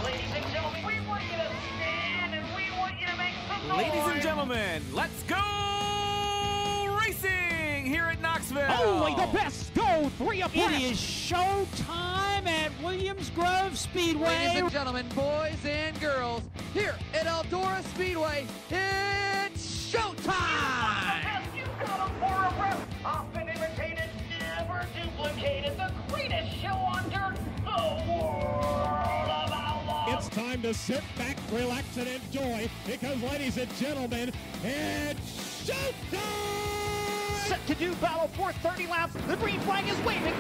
Ladies and gentlemen, we want you to stand and we want you to make some noise. Ladies and gentlemen, let's go racing here at Knoxville. Only the best go 3 abreast. It is show time at Williams Grove Speedway. Ladies and gentlemen, boys and girls, here at Eldora Speedway, it's showtime! You got 'em for a rep. Often imitated, never duplicated. The greatest show on dirt, the world of outlaws. It's time to sit back, relax, and enjoy because, ladies and gentlemen, it's showtime! Set to do battle for 30 laps. The green flag is waving.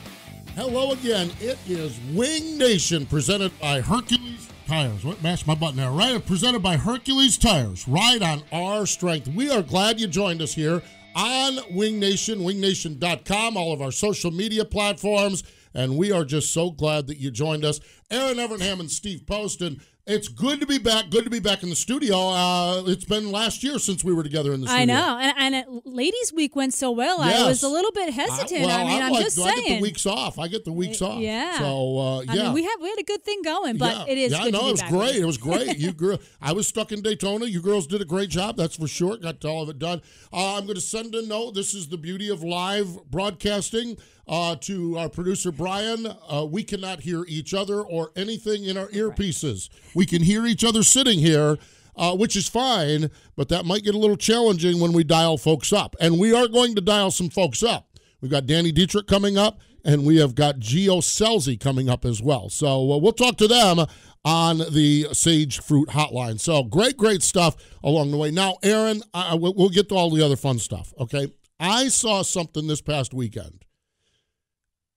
Hello again. It is Wing Nation presented by Hercules Tires. What? Mashed my button there, right? Presented by Hercules Tires. Ride on our strength. We are glad you joined us here on Wing Nation, wingnation.com, all of our social media platforms, and we are just so glad that you joined us. Erin, Evernham, and Steve Poston. It's good to be back. Good to be back in the studio. It's been last year since we were together in the studio. I know, and Ladies' Week went so well. Yes. I was a little bit hesitant. I'm just saying. I get the weeks off. Yeah. So yeah. I mean, we had a good thing going, but it is good to be back. It was great. It was great. I was stuck in Daytona. You girls did a great job. That's for sure. Got all of it done. I'm going to send a note. This is the beauty of live broadcasting. To our producer, Brian, we cannot hear each other or anything in our earpieces. We can hear each other sitting here, which is fine, but that might get a little challenging when we dial folks up. And we are going to dial some folks up. We've got Danny Dietrich coming up, and we have got Gio Scelzi coming up as well. So we'll talk to them on the Sage Fruit Hotline. So great stuff along the way. Now, Erin, we'll get to all the other fun stuff, okay? I saw something this past weekend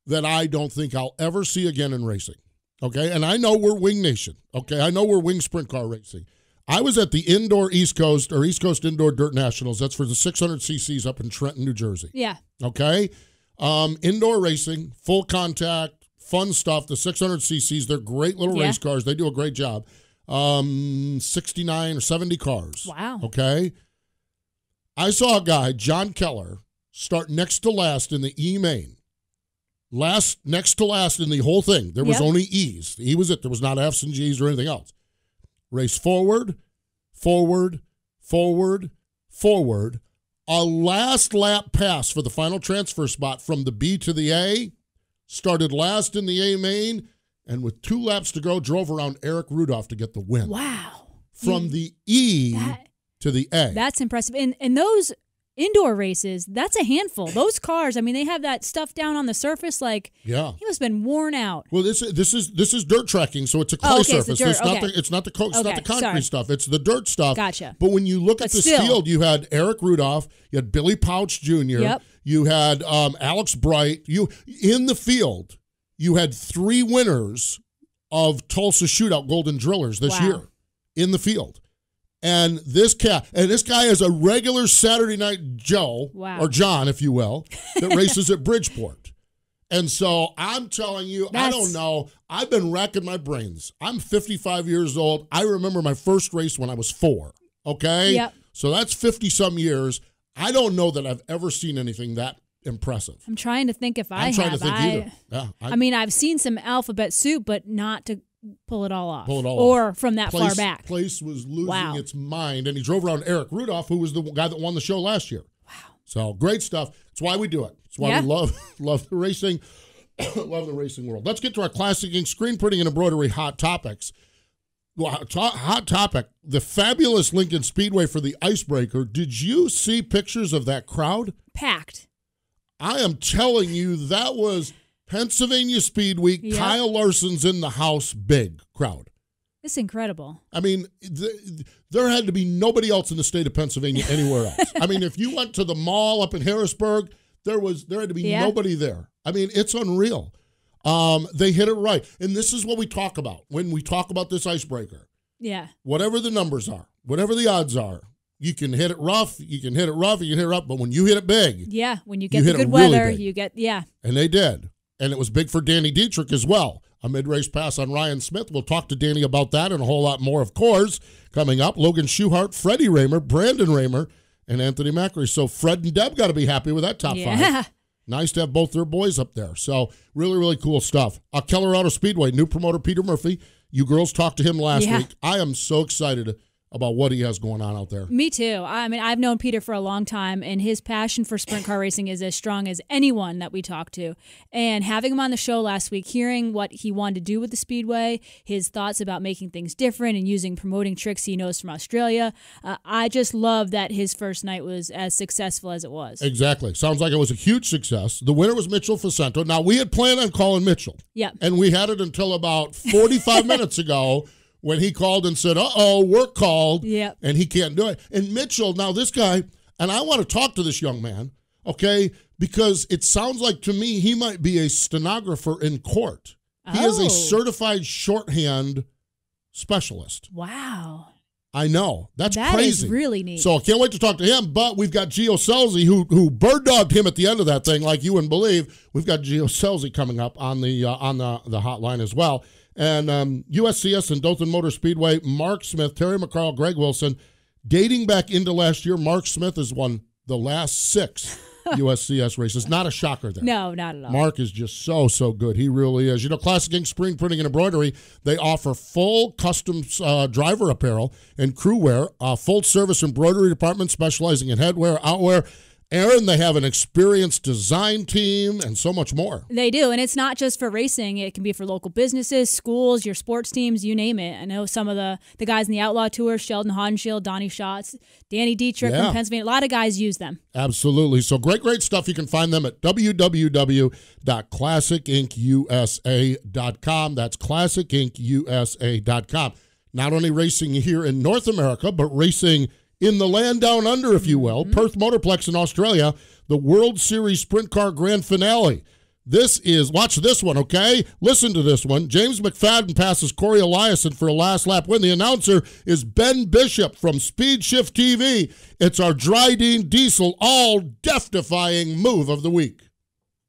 that I don't think I'll ever see again in racing, okay? And I know we're Wing Nation, okay? I know we're Wing Sprint Car Racing. I was at the East Coast Indoor Dirt Nationals. That's for the 600 cc's up in Trenton, New Jersey. Yeah. Okay? Indoor racing, full contact, fun stuff. The 600 cc's, they're great little race cars. They do a great job. 69 or 70 cars. Wow. Okay? I saw a guy, John Keller, start next to last in the E-Main. Next to last in the whole thing. There was only E's. He was it. There was not F's and G's or anything else. Race forward. A last lap pass for the final transfer spot from the B to the A. Started last in the A main, and with 2 laps to go, drove around Eric Rudolph to get the win. Wow. From the E to the A. That's impressive. And those indoor races, that's a handful. Those cars, I mean, they have that stuff down on the surface. Like, he must have been worn out. Well, this is dirt tracking, so it's a clay surface. It's not the concrete stuff. It's the dirt stuff. Gotcha. But when you look at this field, you had Eric Rudolph, you had Billy Pouch Jr., you had Alex Bright. In the field, you had 3 winners of Tulsa Shootout Golden Drillers this year in the field. And this guy is a regular Saturday Night Joe, or John, if you will, that races at Bridgeport. And so I'm telling you, I don't know. I've been racking my brains. I'm 55 years old. I remember my first race when I was 4, okay? Yep. So that's 50-some years. I don't know that I've ever seen anything that impressive. I'm trying to think if I have. I'm trying to think either. Yeah, I mean, I've seen some alphabet soup, but not to pull it all off. Or from that far back. Place was losing its mind, and he drove around Eric Rudolph, who was the guy that won the show last year. Wow. So great stuff. That's why we do it. That's why we love the racing, love the racing world. Let's get to our classic ink screen printing and embroidery hot topics. Well, hot topic, the fabulous Lincoln Speedway for the Icebreaker. Did you see pictures of that crowd? Packed. I am telling you, that was Pennsylvania Speed Week. Yep. Kyle Larson's in the house, big crowd. It's incredible. I mean, there had to be nobody else in the state of Pennsylvania anywhere else. I mean, if you went to the mall up in Harrisburg, there had to be nobody there. I mean, it's unreal. They hit it right. And this is what we talk about when we talk about this icebreaker. Yeah. Whatever the numbers are, whatever the odds are, you can hit it rough, you can hit it rough, but when you hit it big. Yeah, when you get the good weather, you get, And they did. And it was big for Danny Dietrich as well. A mid-race pass on Ryan Smith. We'll talk to Danny about that and a whole lot more, of course, coming up. Logan Schuchart, Freddie Raymer, Brandon Raymer, and Anthony Macri. So Fred and Deb got to be happy with that top 5. Nice to have both their boys up there. So really, really cool stuff. Keller Auto Speedway, new promoter Peter Murphy. You girls talked to him last week. I am so excited about what he has going on out there. Me too. I mean, I've known Peter for a long time, and his passion for sprint car racing is as strong as anyone that we talk to. And having him on the show last week, hearing what he wanted to do with the Speedway, his thoughts about making things different and using promoting tricks he knows from Australia, I just love that his first night was as successful as it was. Exactly. Sounds like it was a huge success. The winner was Mitchell Facento. Now, we had planned on calling Mitchell. Yeah. And we had it until about 45 minutes ago when he called and said, work called, and he can't do it. And Mitchell, now this guy, and I want to talk to this young man, okay, because it sounds like to me he might be a stenographer in court. He is a certified shorthand specialist. Wow. I know. That's crazy. That is really neat. So I can't wait to talk to him, but we've got Gio Scelzi, who bird-dogged him at the end of that thing like you wouldn't believe. We've got Gio Scelzi coming up on the hotline as well. And USCS and Dothan Motor Speedway, Mark Smith, Terry McCarl, Greg Wilson. Dating back into last year, Mark Smith has won the last 6 USCS races. Not a shocker there. No, not at all. Mark is just so good. He really is. You know, Classic Ink Screen Printing and Embroidery, they offer full custom driver apparel and crew wear, full service embroidery department specializing in headwear, outwear. Erin, they have an experienced design team and so much more. They do, and it's not just for racing. It can be for local businesses, schools, your sports teams, you name it. I know some of the guys in the Outlaw Tour, Sheldon Hodenshield, Donnie Schatz, Danny Dietrich from Pennsylvania. A lot of guys use them. Absolutely. So great stuff. You can find them at www.classicinkusa.com. That's classicinkusa.com. Not only racing here in North America, but racing in the land down under, if you will, Perth Motorplex in Australia, the World Series Sprint Car Grand Finale. This is, watch this one, okay? Listen to this one. James McFadden passes Corey Eliason for a last lap win. The announcer is Ben Bishop from Speed Shift TV. It's our Dryden Diesel all-death-defying move of the week.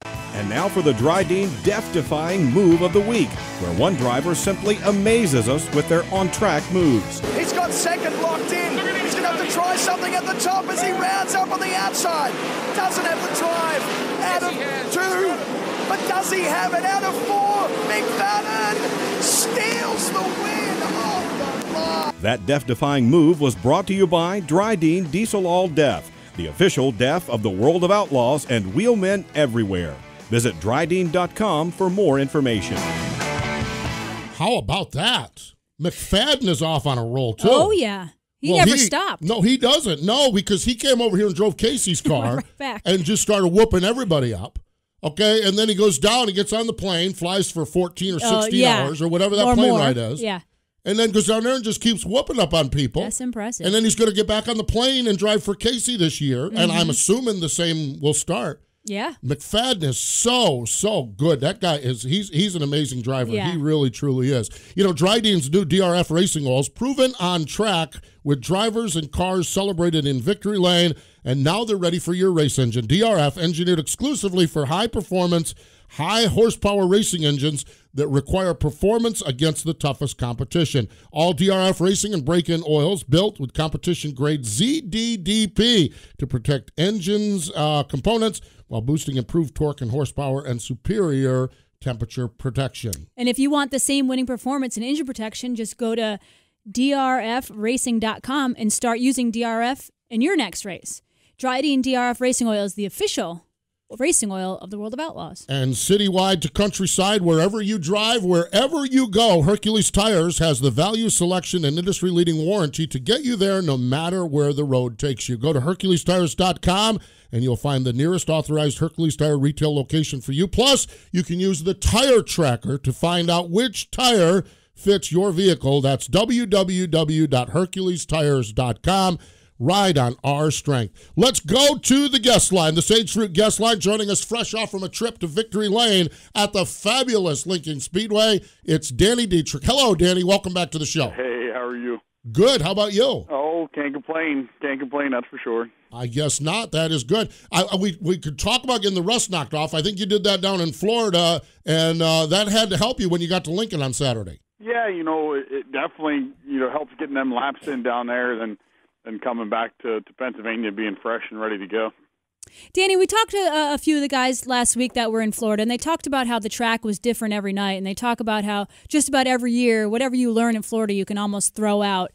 And now for the Dryden death-defying move of the week, where one driver simply amazes us with their on-track moves. He's got second locked in. He's going to have to try something at the top as he rounds up on the outside. Doesn't have the drive. Out of 2, but does he have it? Out of 4, McFadden steals the win. Oh, the line. That death-defying move was brought to you by Dryden Diesel All Death, the official DEF of the World of Outlaws and wheelmen everywhere. Visit Dryden.com for more information. How about that? McFadden is off on a roll, too. Oh, yeah. He never stopped. No, he doesn't. No, because he came over here and drove Casey's car right back. And just started whooping everybody up. Okay, and then he goes down, he gets on the plane, flies for 14 or 16 hours or whatever that plane ride is. Yeah. And then goes down there and just keeps whooping up on people. That's impressive. And then he's going to get back on the plane and drive for Casey this year. And I'm assuming the same will start. Yeah. McFadden is so good. That guy is, he's an amazing driver. Yeah. He really, truly is. You know, Dryden's new DRF racing oils, proven on track with drivers and cars celebrated in Victory Lane, and now they're ready for your race engine. DRF, engineered exclusively for high-performance, high-horsepower racing engines that require performance against the toughest competition. All DRF racing and break-in oils built with competition-grade ZDDP to protect engines' components while boosting improved torque and horsepower and superior temperature protection. And if you want the same winning performance and engine protection, just go to drfracing.com and start using DRF in your next race. Dryden DRF Racing Oil is the official racing oil of the World of Outlaws. And citywide to countryside, wherever you drive, wherever you go, Hercules Tires has the value, selection, and industry-leading warranty to get you there no matter where the road takes you. Go to HerculesTires.com and you'll find the nearest authorized Hercules Tire retail location for you. Plus, you can use the Tire Tracker to find out which tire fits your vehicle. That's www.HerculesTires.com. Ride on our strength. Let's go to the guest line, the Sage Fruit guest line, joining us fresh off from a trip to Victory Lane at the fabulous Lincoln Speedway. It's Danny Dietrich. Hello, Danny. Welcome back to the show. Hey, how are you? Good. How about you? Oh, can't complain. Can't complain, that's for sure. I guess not. That is good. We could talk about getting the rust knocked off. I think you did that down in Florida, and that had to help you when you got to Lincoln on Saturday. Yeah, it definitely helps getting them laps in down there and coming back to Pennsylvania being fresh and ready to go. Danny, we talked to a few of the guys last week that were in Florida, and they talked about how the track was different every night, and they talk about how just about every year, whatever you learn in Florida, you can almost throw out.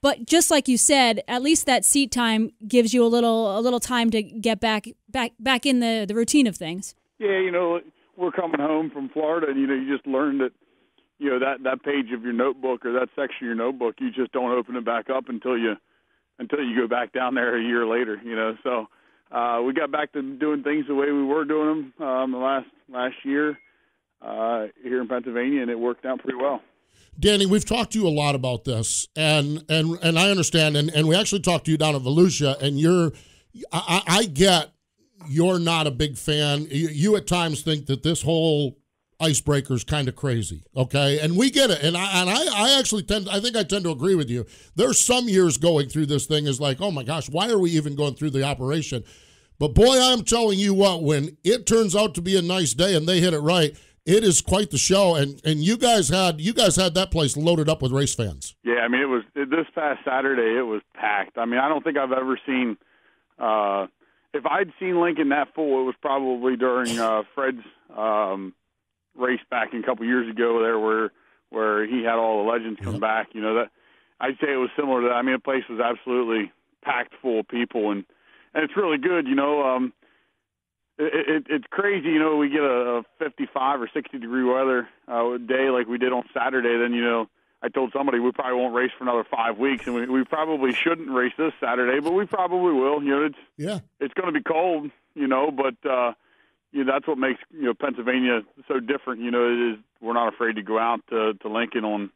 But just like you said, at least that seat time gives you a little time to get back in the routine of things. Yeah, we're coming home from Florida, and you just learned that that page of your notebook or that section of your notebook, you just don't open it back up until you go back down there a year later. So. We got back to doing things the way we were doing them the last year here in Pennsylvania, and it worked out pretty well. Danny, we've talked to you a lot about this, and I understand, and we actually talked to you down at Volusia, and I get you're not a big fan. You at times think that this whole icebreaker is kind of crazy, okay? And we get it, and I actually tend to agree with you. There's some years going through this thing is like, oh my gosh, why are we even going through the operation? But boy, I'm telling you what, when it turns out to be a nice day and they hit it right, it is quite the show. And you guys had that place loaded up with race fans. Yeah, I mean, this past Saturday, it was packed. I mean, I don't think I've ever seen. If I'd seen Lincoln that full, it was probably during Fred's race back a couple years ago there where he had all the legends come back. That I'd say it was similar to that. I mean, the place was absolutely packed full of people, and it's really good. It's crazy. We get a 55 or 60 degree weather day like we did on Saturday. Then I told somebody we probably won't race for another 5 weeks, and we probably shouldn't race this Saturday, but we probably will. It's going to be cold, but. That's what makes Pennsylvania so different. It is we're not afraid to go out to Lincoln on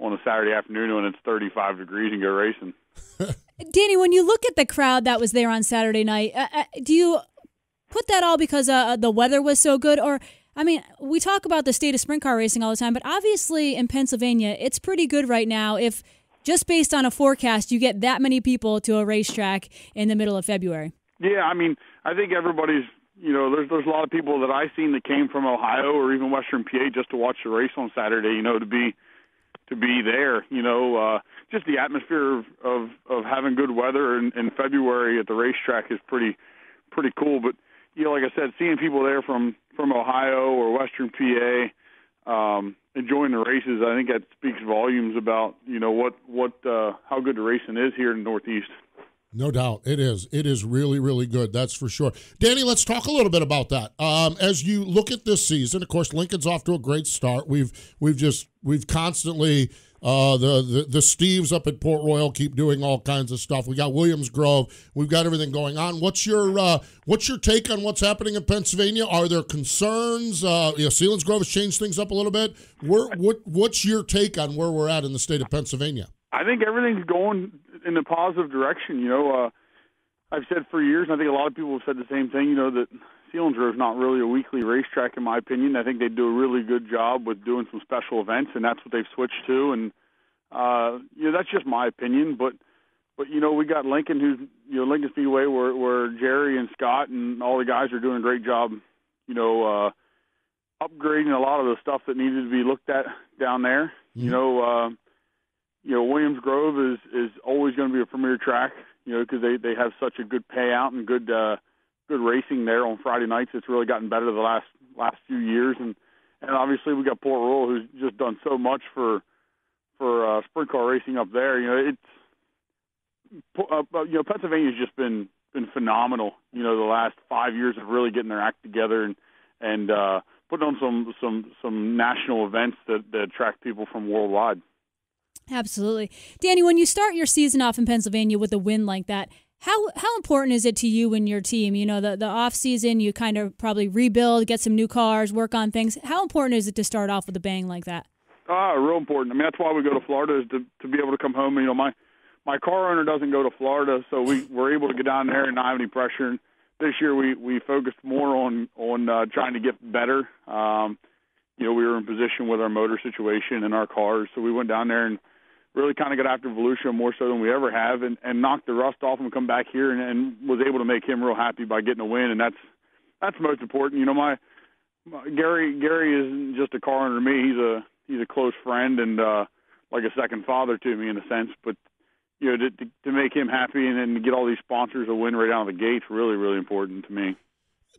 a Saturday afternoon when it's 35 degrees and go racing. Danny, when you look at the crowd that was there on Saturday night, do you put that all because the weather was so good? Or, I mean, we talk about the state of sprint car racing all the time, but obviously in Pennsylvania, it's pretty good right now. If just based on a forecast, you get that many people to a racetrack in the middle of February. Yeah, I mean, I think everybody's. There's a lot of people that I've seen that came from Ohio or even Western PA just to watch the race on Saturday. To be there. Just the atmosphere of having good weather in February at the racetrack is pretty cool. But like I said, seeing people there from Ohio or Western PA enjoying the races, I think that speaks volumes about how good the racing is here in the Northeast. No doubt. It is. It is really, really good. That's for sure. Danny, let's talk a little bit about that. As you look at this season, of course, Lincoln's off to a great start. We've constantly the Steves up at Port Royal keep doing all kinds of stuff. We got Williams Grove. We've got everything going on. What's your take on what's happening in Pennsylvania? Are there concerns? Sealands Grove has changed things up a little bit. What's your take on where we're at in the state of Pennsylvania? I think everything's going in a positive direction. I've said for years, and I think a lot of people have said the same thing, that Sealands Grove is not really a weekly racetrack, in my opinion. I think they do a really good job with doing some special events, and that's what they've switched to. And, that's just my opinion. But we got Lincoln, who's, Lincoln Speedway, where Jerry and Scott and all the guys are doing a great job, upgrading a lot of the stuff that needed to be looked at down there. Mm-hmm. Williams Grove is always going to be a premier track, because they have such a good payout and good racing there on Friday nights. It's really gotten better the last few years, and obviously we got Port Royal, who's just done so much for sprint car racing up there. Pennsylvania's just been phenomenal. The last 5 years of really getting their act together and putting on some national events that attract people from worldwide. Absolutely. Danny, when you start your season off in Pennsylvania with a win like that, how important is it to you and your team? The off season, you kind of probably rebuild, get some new cars, work on things. How important is it to start off with a bang like that? Real important. I mean, that's why we go to Florida, is to be able to come home. My car owner doesn't go to Florida, so we're able to get down there and not have any pressure. And this year we focused more on trying to get better. We were in position with our motor situation and our cars, so we went down there and really kind of got after Volusia more so than we ever have, and knocked the rust off and come back here and was able to make him real happy by getting a win, and that's most important. My Gary isn't just a car owner to me. He's a close friend and like a second father to me in a sense. But to make him happy and then to get all these sponsors a win right out of the gate's really, really important to me.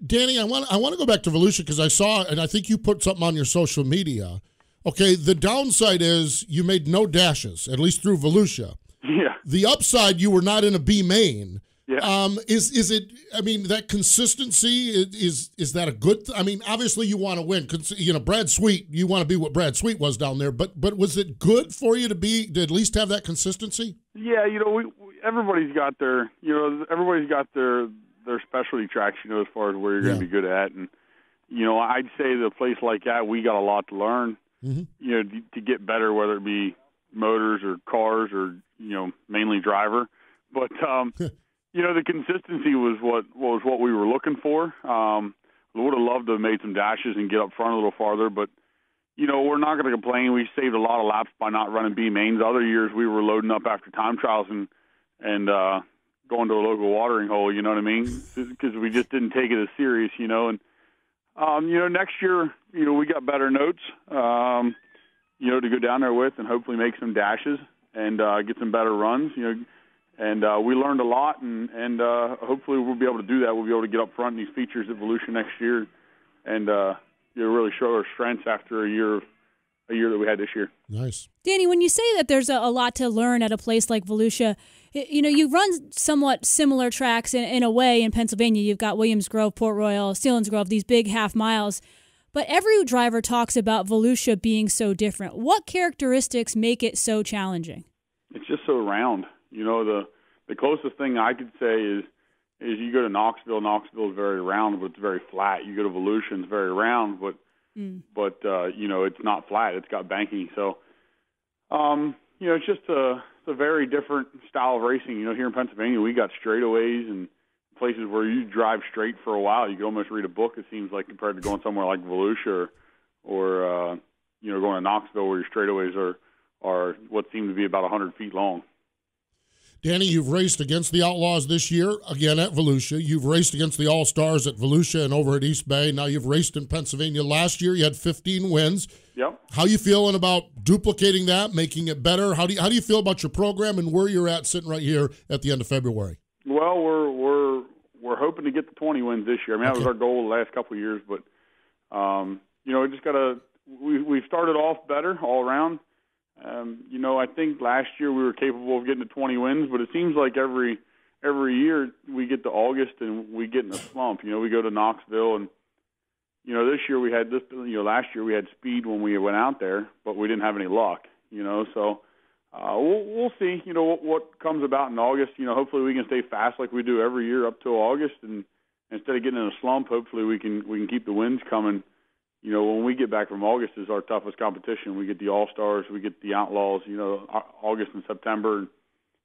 Danny, I want to go back to Volusia because I saw, and I think you put something on your social media. Okay, the downside is you made no dashes, at least through Volusia. Yeah. The upside, you were not in a B main. Yeah. Is it? I mean, that consistency is that a good? I mean, obviously you want to win. Brad Sweet, you want to be what Brad Sweet was down there. But was it good for you to at least have that consistency? Yeah, everybody's got their specialty tracks. As far as where you're going to be good at, and I'd say the place like that, we got a lot to learn. Mm-hmm. To get better, whether it be motors or cars or mainly driver, but. The consistency was what we were looking for. We would have loved to have made some dashes and get up front a little farther, but, we're not going to complain. We saved a lot of laps by not running B mains. Other years we were loading up after time trials and going to a local watering hole, you know what I mean? Because we just didn't take it as serious, And, next year, we got better notes, to go down there with and hopefully make some dashes and get some better runs, And we learned a lot, and hopefully we'll be able to do that. We'll be able to get up front in these features at Volusia next year and really show our strengths after a year that we had this year. Nice. Danny, when you say that there's a lot to learn at a place like Volusia, you run somewhat similar tracks in a way in Pennsylvania. You've got Williams Grove, Port Royal, Selinsgrove, these big half miles. But every driver talks about Volusia being so different. What characteristics make it so challenging? It's just so round. The closest thing I could say is you go to Knoxville. Knoxville is very round, but it's very flat. You go to Volusia, and it's very round, but it's not flat. It's got banking. So, it's just a very different style of racing. Here in Pennsylvania, we got straightaways and places where you drive straight for a while. You can almost read a book, it seems like, compared to going somewhere like Volusia or going to Knoxville where your straightaways are what seem to be about 100 feet long. Danny, you've raced against the Outlaws this year, again at Volusia. You've raced against the All-Stars at Volusia and over at East Bay. Now you've raced in Pennsylvania. Last year you had 15 wins. Yep. How you feeling about duplicating that, making it better? How do you feel about your program and where you're at sitting right here at the end of February? Well, we're hoping to get the 20 wins this year. I mean, that was our goal the last couple of years, but we just we've started off better all around. I think last year we were capable of getting to 20 wins, but it seems like every year we get to August and we get in a slump. We go to Knoxville and, this year we had last year we had speed when we went out there, but we didn't have any luck, so we'll see, what comes about in August. Hopefully we can stay fast like we do every year up till August, and instead of getting in a slump, hopefully we can keep the wins coming. When we get back from August is our toughest competition. We get the All-Stars, we get the Outlaws, August and September.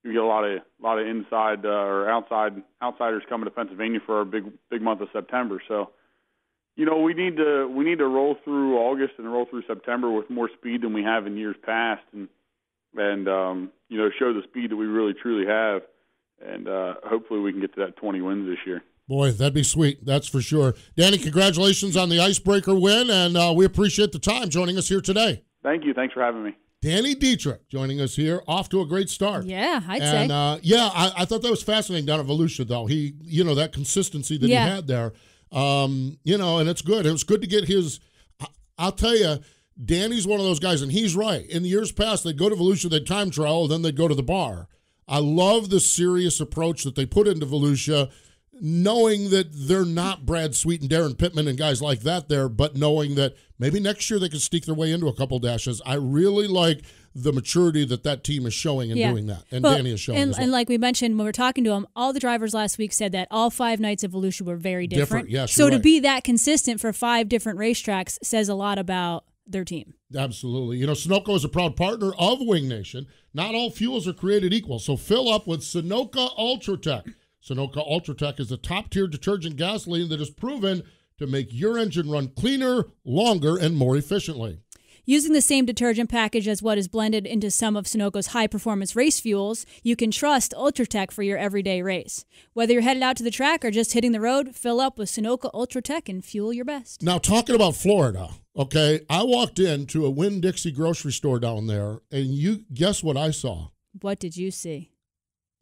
We get a lot of inside or outsiders coming to Pennsylvania for our big month of September. So, we need to roll through August and roll through September with more speed than we have in years past and show the speed that we really truly have. And hopefully we can get to that 20 wins this year. Boy, that'd be sweet. That's for sure. Danny, congratulations on the icebreaker win, and we appreciate the time joining us here today. Thank you. Thanks for having me. Danny Dietrich joining us here, off to a great start. Yeah, I'd say. I thought that was fascinating down at Volusia, though. He, that consistency that he had there, and it's good. It was good to get his. I'll tell you, Danny's one of those guys, and he's right. In the years past, they'd go to Volusia, they'd time trial, then they'd go to the bar. I love the serious approach that they put into Volusia, knowing that they're not Brad Sweet and Darren Pittman and guys like that there, but knowing that maybe next year they can sneak their way into a couple dashes. I really like the maturity that team is showing in doing that, and Danny is showing as well. And like we mentioned when we were talking to him, all the drivers last week said that all 5 nights of Volusia were very different. Yes, so to right. be that consistent for 5 different racetracks says a lot about their team. Absolutely. Sunoco is a proud partner of Wing Nation. Not all fuels are created equal, so fill up with Sunoco Ultratech. Sunoco Ultratech is a top-tier detergent gasoline that is proven to make your engine run cleaner, longer, and more efficiently. Using the same detergent package as what is blended into some of Sunoco's high-performance race fuels, you can trust Ultratech for your everyday race. Whether you're headed out to the track or just hitting the road, fill up with Sunoco Ultratech and fuel your best. Now, talking about Florida, okay, I walked into a Winn-Dixie grocery store down there, and you guess what I saw? What did you see?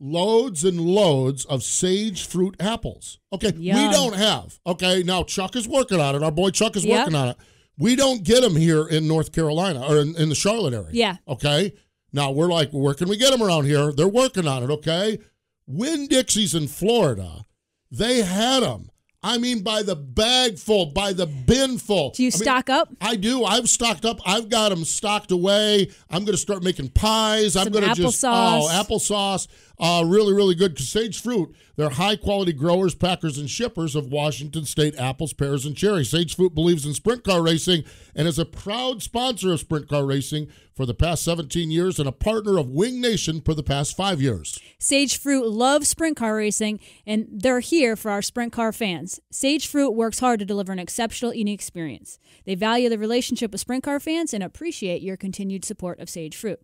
loads and loads of sage fruit apples. Okay, Yum. we don't have. Okay, now Chuck is working on it. Our boy Chuck is working on it. We don't get them here in North Carolina or in the Charlotte area. Yeah. Okay, now we're like, where can we get them around here? They're working on it, okay? Winn-Dixie's in Florida, they had them. I mean, by the bag full, by the bin full. Do you stock up? I do. I've stocked up. I've got them stocked away. I'm going to start making pies. I'm going to just applesauce. Really, really good. Sage Fruit. They're high-quality growers, packers, and shippers of Washington State apples, pears, and cherries. Sage Fruit believes in sprint car racing and is a proud sponsor of sprint car racing for the past 17 years and a partner of Wing Nation for the past 5 years. Sage Fruit loves sprint car racing, and they're here for our sprint car fans. Sage Fruit works hard to deliver an exceptional eating experience. They value the relationship with sprint car fans and appreciate your continued support of Sage Fruit.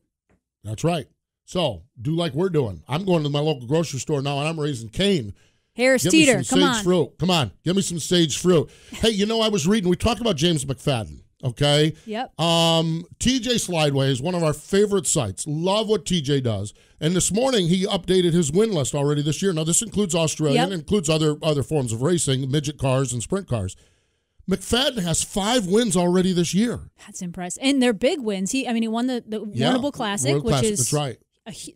That's right. So, do like we're doing. I'm going to my local grocery store now, and I'm raising cane. Harris Teeter, come on. Sage fruit. Come on. Give me some sage fruit. Hey, you know, I was reading, we talked about James McFadden, okay? Yep. TJ Slideway is one of our favorite sites. Love what TJ does. And this morning, he updated his win list already this year. Now, this includes Australian, includes other forms of racing, midget cars and sprint cars. McFadden has 5 wins already this year. That's impressive. And they're big wins. He won the Warrnambool Classic, which is that's right.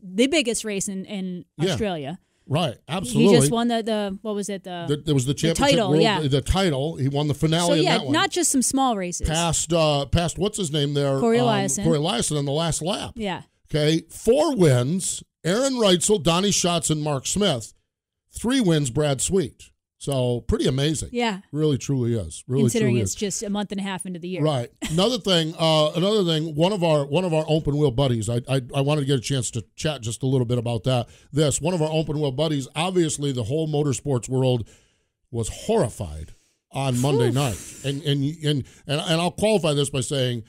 The biggest race in Australia. Right, absolutely. He just won the what was it? There was the championship title, world, the title. He won the finale in that one. Not just some small races. Past what's his name there? Corey Eliason. Corey Eliason on the last lap. Yeah. Okay, 4 wins. Aaron Reitzel, Donnie Schatz, and Mark Smith. 3 wins, Brad Sweet. So pretty amazing. Yeah. Really, truly is. Really, considering truly it's is. just a month and a half into the year. Right. Another thing. One of our open wheel buddies. I wanted to get a chance to chat just a little bit about that. One of our open wheel buddies. Obviously, the whole motorsports world was horrified on Monday night, and I'll qualify this by saying,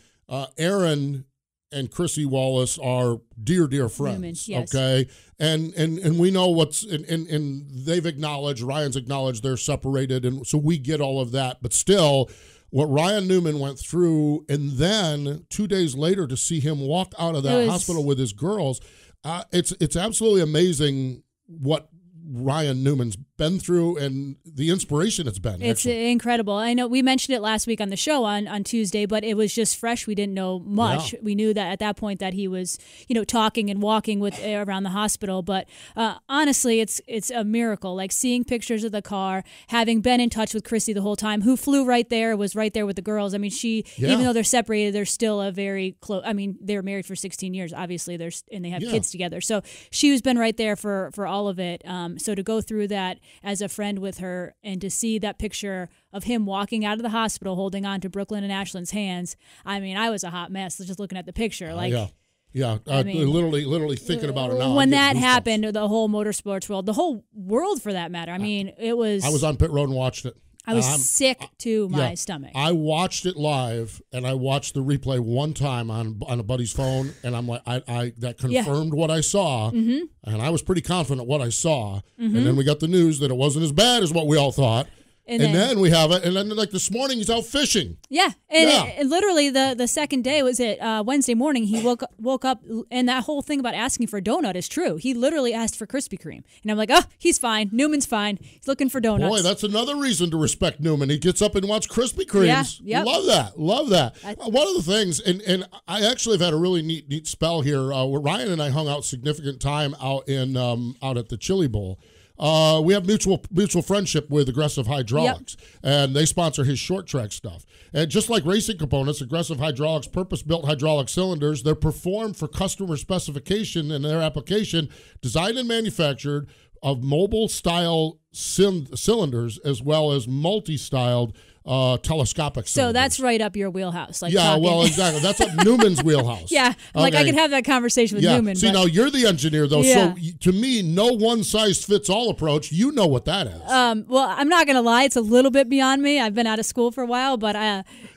Erin and Chrissy Wallace are dear friends. Yes. Okay, and we know what's and they've acknowledged, Ryan's acknowledged they're separated, and so we get all of that. But still, what Ryan Newman went through, and then 2 days later to see him walk out of that hospital with his girls, it's absolutely amazing what Ryan Newman's been through and the inspiration it's been. It's incredible. I know we mentioned it last week on the show on Tuesday, but it was just fresh. We didn't know much. Yeah. We knew that at that point that he was, talking and walking with around the hospital. But honestly, it's a miracle. Like seeing pictures of the car, having been in touch with Chrissy the whole time, who flew right there, was right there with the girls. I mean, even though they're separated, they're still a very close. I mean, they were married for 16 years. Obviously, and they have kids together. So she's been right there for all of it. So to go through that as a friend with her and to see that picture of him walking out of the hospital holding on to Brooklyn and Ashlyn's hands, I mean, I was a hot mess just looking at the picture. Like, I mean, literally thinking about it now. When that happened, the whole motorsports world, the whole world for that matter, I mean, it was... I was on pit road and watched it. I was sick to my stomach. I watched it live, and I watched the replay one time on a buddy's phone, and I'm like, that confirmed what I saw, and I was pretty confident what I saw. And then we got the news that it wasn't as bad as what we all thought. And then we have it, and then like this morning he's out fishing. Yeah, and literally the second day was it Wednesday morning. He woke up, and that whole thing about asking for a donut is true. He literally asked for Krispy Kreme, and I'm like, oh, he's fine. Newman's fine. He's looking for donuts. Boy, that's another reason to respect Newman. He gets up and wants Krispy Kremes. Yeah, yep. Love that. One of the things, and I actually have had a really neat spell here where Ryan and I hung out significant time out at the Chili Bowl. We have mutual friendship with Aggressive Hydraulics, and they sponsor his short track stuff. And just like racing components, Aggressive Hydraulics purpose-built hydraulic cylinders, they're performed for customer specification in their application, designed and manufactured of mobile-style cylinders as well as multi-styled telescopic cylinders. So that's right up your wheelhouse. Like exactly. That's up Newman's wheelhouse. Yeah, I could have that conversation with Newman. See, now you're the engineer, though, so to me, no one-size-fits-all approach. You know what that is. Well, I'm not going to lie. It's a little bit beyond me. I've been out of school for a while, but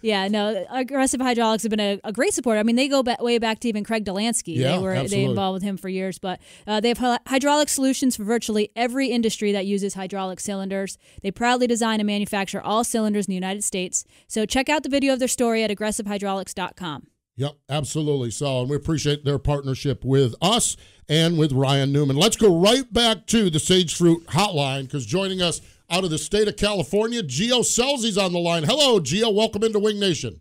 Aggressive Hydraulics have been a great supporter. I mean, they go way back to even Craig Delansky. They involved with him for years, but they have hydraulic solutions for virtually every industry that uses hydraulic cylinders. They proudly design and manufacture all cylinders in the United States. So check out the video of their story at aggressivehydraulics.com. Yep, absolutely. So, and we appreciate their partnership with us and with Ryan Newman. Let's go right back to the Sage Fruit Hotline, because joining us out of the state of California, Gio Scelzi's on the line. Hello, Gio. Welcome into Wing Nation.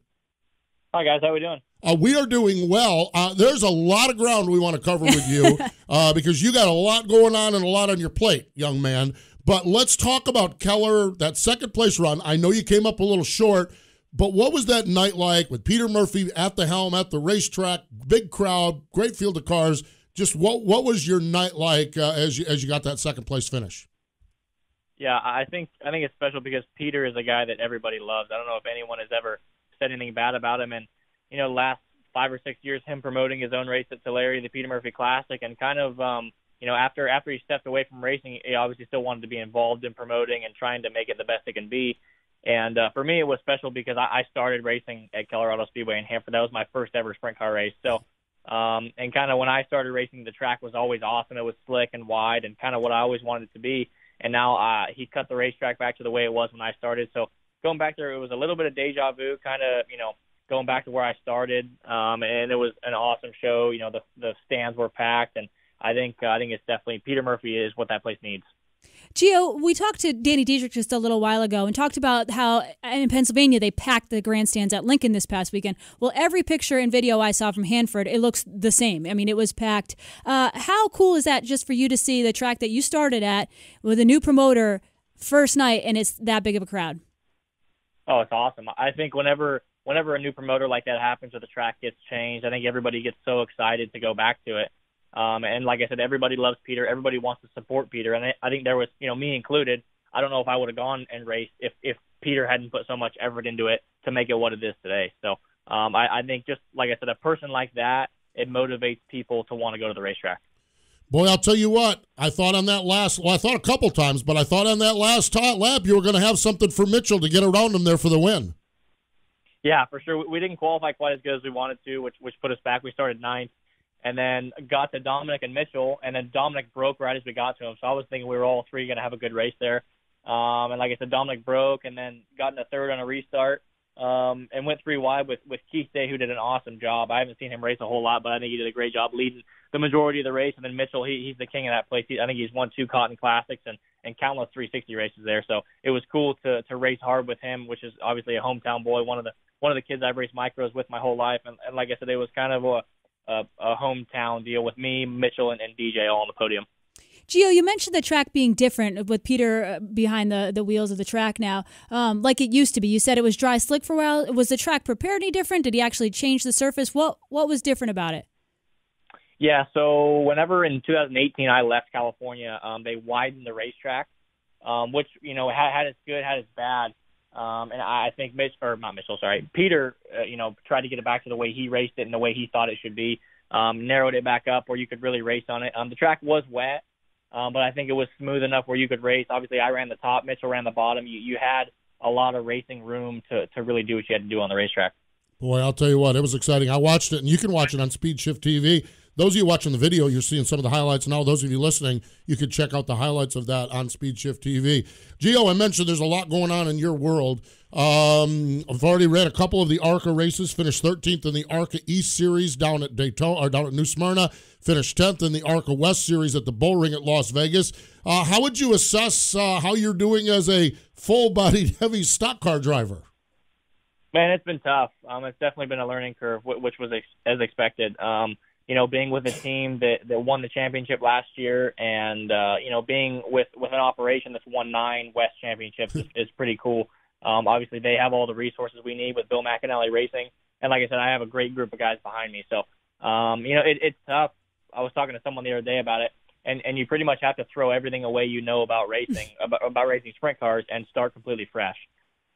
Hi, guys. How are we doing? We are doing well. There's a lot of ground we want to cover with you because you got a lot going on and a lot on your plate, young man. But let's talk about Keller, that second place run. I know you came up a little short, but what was that night like with Peter Murphy at the helm, at the racetrack, big crowd, great field of cars? Just what was your night like as you got that second place finish? Yeah, I think it's special because Peter is a guy that everybody loves. I don't know if anyone has ever said anything bad about him. And, you know, last 5 or 6 years, him promoting his own race at Tulare, the Peter Murphy Classic, and kind of, you know, after he stepped away from racing, he obviously still wanted to be involved in promoting and trying to make it the best it can be. And for me, it was special because I started racing at Colorado Speedway in Hanford. That was my first ever sprint car race. So, and kind of when I started racing, the track was always awesome. It was slick and wide and kind of what I always wanted it to be. And now he cut the racetrack back to the way it was when I started. So going back there, it was a little bit of deja vu, kind of, you know, going back to where I started. And it was an awesome show. You know, the stands were packed, and I think it's definitely Peter Murphy is what that place needs. Gio, we talked to Danny Dietrich just a little while ago and talked about how in Pennsylvania they packed the grandstands at Lincoln this past weekend. Well, every picture and video I saw from Hanford, it looks the same. I mean, it was packed. How cool is that just for you to see the track that you started at with a new promoter first night and it's that big of a crowd? Oh, it's awesome. I think whenever a new promoter like that happens or the track gets changed, I think everybody gets so excited to go back to it. And like I said, everybody loves Peter. Everybody wants to support Peter. And I think there was, you know, me included, I don't know if I would have gone and raced if Peter hadn't put so much effort into it to make it what it is today. So I think just like I said, a person like that, it motivates people to want to go to the racetrack. Boy, I'll tell you what, I thought on that last, well, I thought a couple times, but I thought on that last lap you were going to have something for Mitchell to get around him there for the win. Yeah, for sure. We didn't qualify quite as good as we wanted to, which put us back. We started ninth. And then got to Dominic and Mitchell, and then Dominic broke right as we got to him. So I was thinking we were all three going to have a good race there. And like I said, Dominic broke and then got in a third on a restart and went 3 wide with Keith Day, who did an awesome job. I haven't seen him race a whole lot, but I think he did a great job leading the majority of the race. And then Mitchell, he's the king of that place. I think he's won 2 Cotton Classics and countless 360 races there. So it was cool to race hard with him, which is obviously a hometown boy, one of the kids I've raced micros with my whole life. And like I said, it was kind of a hometown deal with me, Mitchell, and DJ all on the podium. Gio, you mentioned the track being different with Peter behind the wheels of the track now, like it used to be. You said it was dry slick for a while. Was the track prepared any different? Did he actually change the surface? What was different about it? Yeah, so whenever in 2018 I left California, they widened the racetrack, which, you know, had its good, had its bad. And I think Peter, you know, tried to get it back to the way he raced it and the way he thought it should be, narrowed it back up where you could really race on it. The track was wet, but I think it was smooth enough where you could race. Obviously, I ran the top, Mitchell ran the bottom. You had a lot of racing room to really do what you had to do on the racetrack. Boy, I'll tell you what, it was exciting. I watched it, and you can watch it on Speed Shift TV. Those of you watching the video, you're seeing some of the highlights now. Those of you listening, you can check out the highlights of that on Speed Shift TV. Gio, I mentioned there's a lot going on in your world. I've already read a couple of the ARCA races, finished 13th in the ARCA East Series down at Daytona, or down at New Smyrna, finished 10th in the ARCA West Series at the Bull Ring at Las Vegas. How would you assess how you're doing as a full-bodied heavy stock car driver? Man, it's been tough. It's definitely been a learning curve, which was as expected. You know, being with a team that won the championship last year and, you know, being with an operation that's won 9 West championships is pretty cool. Obviously, they have all the resources we need with Bill McAnally Racing. And like I said, I have a great group of guys behind me. So, you know, it's tough. I was talking to someone the other day about it. And you pretty much have to throw everything away you know about racing, about racing sprint cars, and start completely fresh.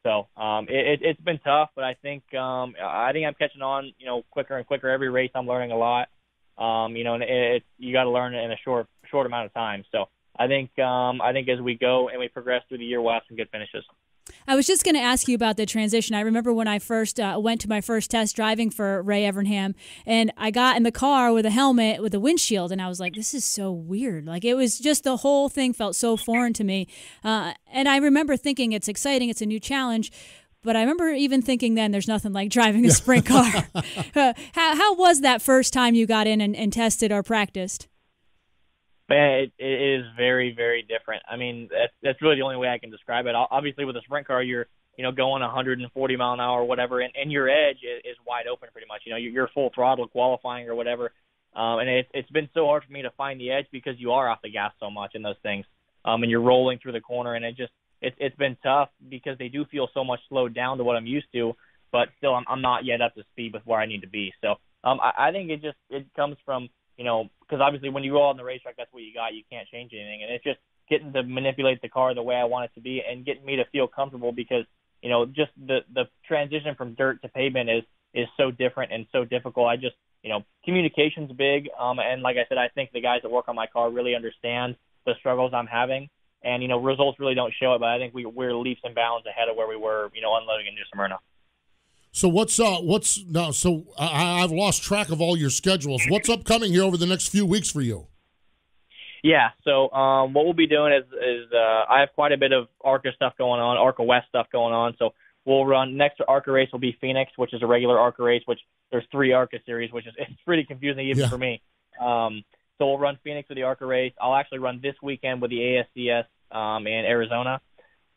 So it's been tough, but I think I'm catching on, you know, quicker and quicker. Every race I'm learning a lot. You know, and you got to learn it in a short amount of time. So I think as we go and we progress through the year, we'll have some good finishes. I was just going to ask you about the transition. I remember when I first went to my first test driving for Ray Evernham, and I got in the car with a helmet with a windshield, and I was like, this is so weird. Like, it was just, the whole thing felt so foreign to me. And I remember thinking it's exciting, it's a new challenge. But I remember even thinking then there's nothing like driving a sprint car. How was that first time you got in and tested or practiced? Man, it is very, very different. I mean, that's really the only way I can describe it. Obviously, with a sprint car, you're going 140 mile an hour or whatever, and your edge is wide open pretty much. You're full throttle qualifying or whatever. And it's been so hard for me to find the edge because you are off the gas so much in those things. And you're rolling through the corner, and it's been tough because they do feel so much slowed down to what I'm used to, but still I'm not yet up to speed with where I need to be. So I think it comes from, because obviously when you go on the racetrack, that's what you got. You can't change anything. And it's just getting to manipulate the car the way I want it to be and getting me to feel comfortable because, just the transition from dirt to pavement is so different and so difficult. Communication's big. And like I said, I think the guys that work on my car really understand the struggles I'm having. And, results really don't show it, but I think we're leaps and bounds ahead of where we were, unloading in New Smyrna. So what's now? So I've lost track of all your schedules. What's upcoming here over the next few weeks for you? Yeah. So what we'll be doing is I have quite a bit of ARCA stuff going on, ARCA West stuff going on. So we'll run next ARCA race will be Phoenix, which is a regular ARCA race, which there's 3 ARCA series, which is it's pretty confusing even for me. So we'll run Phoenix with the ARCA race. I'll actually run this weekend with the ASCS in Arizona.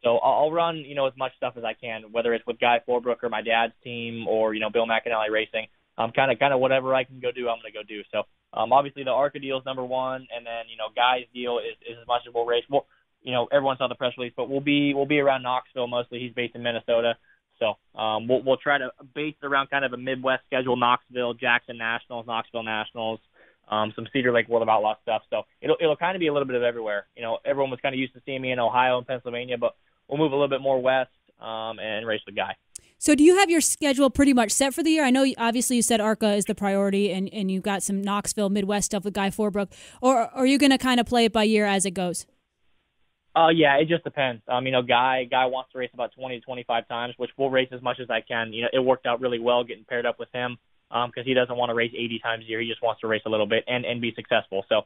So I'll run, as much stuff as I can, whether it's with Guy Forbrook or my dad's team or, Bill McAnally Racing. Kind of whatever I can go do, I'm going to go do. So obviously the ARCA deal is number one, and then, Guy's deal is as much as we'll race. Well, everyone saw the press release, but we'll be around Knoxville mostly. He's based in Minnesota. So we'll try to base it around kind of a Midwest schedule: Knoxville, Jackson Nationals, Knoxville Nationals, some Cedar Lake World of Outlaw stuff. So it'll kind of be a little bit of everywhere. Everyone was kind of used to seeing me in Ohio and Pennsylvania, but we'll move a little bit more west and race the Guy. So do you have your schedule pretty much set for the year? I know obviously you said ARCA is the priority and you've got some Knoxville, Midwest stuff with Guy Forbrook. Or are you going to kind of play it by year as it goes? Yeah, it just depends. Guy wants to race about 20 to 25 times, which we'll race as much as I can. It worked out really well getting paired up with him because he doesn't want to race 80 times a year. He just wants to race a little bit and be successful. So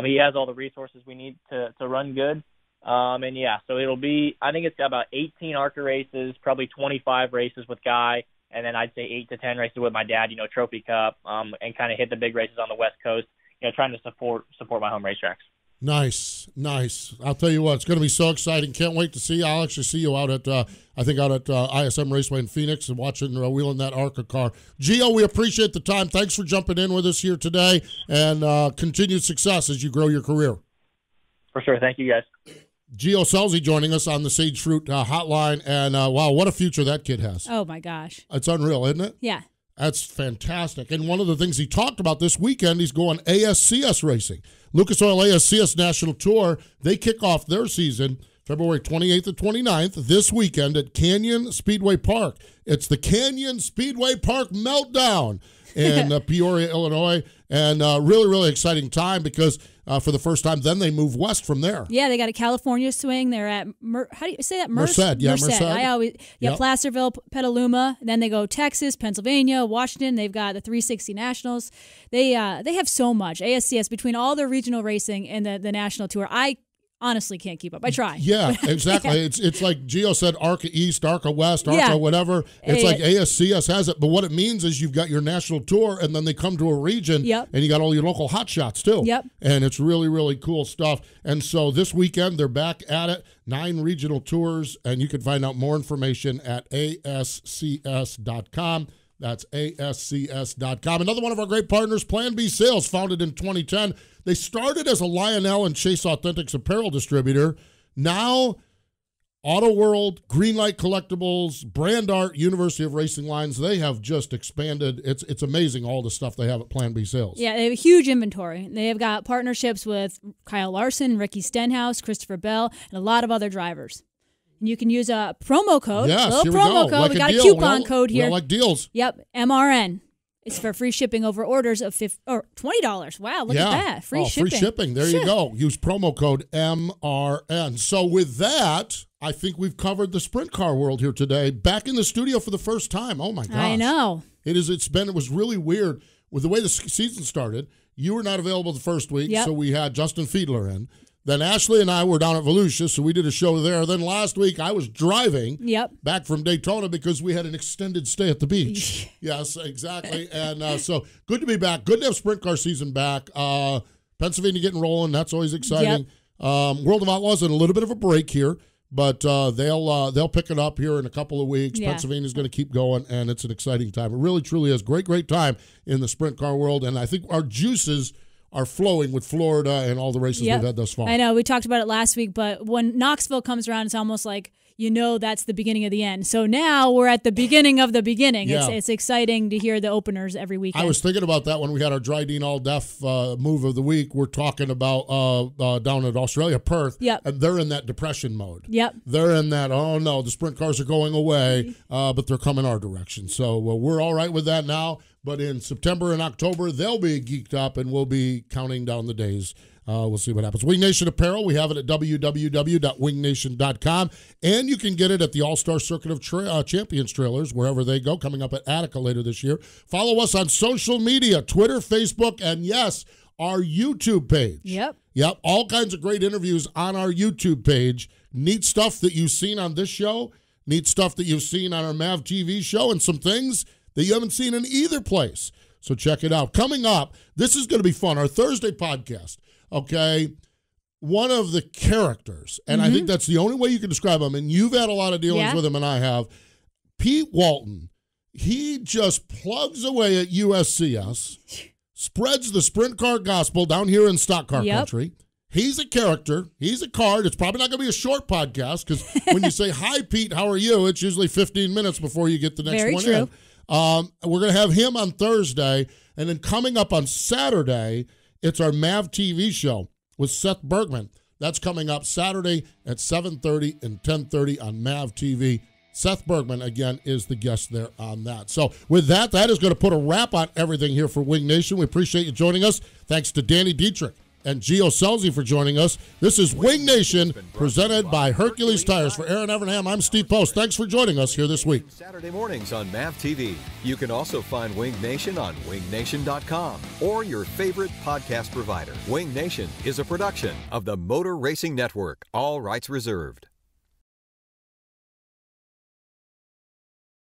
he has all the resources we need to run good. So it'll be, I think it's about 18 ARCA races, probably 25 races with Guy, and then I'd say 8 to 10 races with my dad, Trophy Cup, and kind of hit the big races on the West Coast, trying to support my home racetracks. Nice. I'll tell you what, it's going to be so exciting. Can't wait to see you. I'll actually see you out at ISM Raceway in Phoenix and watching wheeling that ARCA car. Gio, we appreciate the time. Thanks for jumping in with us here today, and continued success as you grow your career. For sure. Thank you, guys. Gio Scelzi joining us on the Sage Fruit hotline, and wow, what a future that kid has. Oh, my gosh. It's unreal, isn't it? Yeah. That's fantastic. And one of the things he talked about this weekend, he's going ASCS racing. Lucas Oil ASCS National Tour, they kick off their season February 28th and 29th this weekend at Canyon Speedway Park. It's the Canyon Speedway Park Meltdown in Peoria, Illinois. And really, really exciting time because for the first time, then they move west from there. Yeah, they got a California swing. They're at, how do you say that? Merced. Yeah, Merced. I always, Placerville, Petaluma. Then they go Texas, Pennsylvania, Washington. They've got the 360 Nationals. They have so much. ASCS, between all the regional racing and the national tour, I honestly can't keep up. I try. Yeah, exactly. It's like Gio said, ARCA East, ARCA West, ARCA whatever. It's like ASCS has it, but what it means is you've got your national tour, and then they come to a region, and you got all your local hot shots too. Yep. And it's really, really cool stuff. And so this weekend, they're back at it, 9 regional tours, and you can find out more information at ascs.com. That's ascs.com. Another one of our great partners, Plan B Sales, founded in 2010. They started as a Lionel and Chase Authentics apparel distributor. Now, Auto World, Greenlight Collectibles, Brand Art, University of Racing Lines, they have just expanded. It's amazing all the stuff they have at Plan B Sales. Yeah, they have a huge inventory. They have got partnerships with Kyle Larson, Ricky Stenhouse, Christopher Bell, and a lot of other drivers. And you can use a promo code. Yes, little here promo we go. code. Like we got a a coupon code here. We like deals. Yep, MRN. It's for free shipping over orders of $20. Wow, look at that. Free shipping. Free shipping. There you go. Use promo code MRN. So with that, I think we've covered the sprint car world here today. Back in the studio for the first time. Oh, my gosh. I know. It was really weird. With the way the season started, you were not available the first week, so we had Justin Fiedler in. Then Ashley and I were down at Volusia, so we did a show there. Then last week I was driving back from Daytona because we had an extended stay at the beach. Yes, exactly. And so good to be back. Good to have sprint car season back. Pennsylvania getting rolling. That's always exciting. World of Outlaws in a little bit of a break here, but they'll pick it up here in a couple of weeks. Pennsylvania's going to keep going, and it's an exciting time. It really, truly is. Great time in the sprint car world, and I think our juices are flowing with Florida and all the races we've had thus far. I know. We talked about it last week, but when Knoxville comes around, it's almost like, that's the beginning of the end. So now we're at the beginning of the beginning. Yeah. It's exciting to hear the openers every weekend. I was thinking about that when we had our Dryden All Deaf move of the week. We're talking about down at Australia, Perth, and they're in that depression mode. They're in that, oh no, the sprint cars are going away, but they're coming our direction. So we're all right with that now. But in September and October, they'll be geeked up, and we'll be counting down the days. We'll see what happens. Wing Nation Apparel, we have it at www.wingnation.com, and you can get it at the All-Star Circuit of Champions trailers, wherever they go, coming up at Attica later this year. Follow us on social media, Twitter, Facebook, and yes, our YouTube page. Yep, all kinds of great interviews on our YouTube page. Neat stuff that you've seen on this show, neat stuff that you've seen on our MAV TV show, and some things that you haven't seen in either place. So check it out. Coming up, this is going to be fun. Our Thursday podcast, okay, one of the characters, and I think that's the only way you can describe him, and you've had a lot of dealings with him, and I have, Pete Walton. He just plugs away at USCS, spreads the sprint car gospel down here in stock car country. He's a character. He's a card. It's probably not going to be a short podcast because when you say, hi, Pete, how are you? It's usually 15 minutes before you get the next one in. We're going to have him on Thursday, and then coming up on Saturday, it's our MAV TV show with Seth Bergman. That's coming up Saturday at 7:30 and 10:30 on MAV TV. Seth Bergman, again, is the guest there on that. So with that, that is going to put a wrap on everything here for Wing Nation. We appreciate you joining us. Thanks to Danny Dietrich and Gio Scelzi for joining us. This is Wing Nation, presented by Hercules Tires. For Erin Evernham, I'm Steve Post. Thanks for joining us here this week. Saturday mornings on MAV TV. You can also find Wing Nation on wingnation.com or your favorite podcast provider. Wing Nation is a production of the Motor Racing Network. All rights reserved.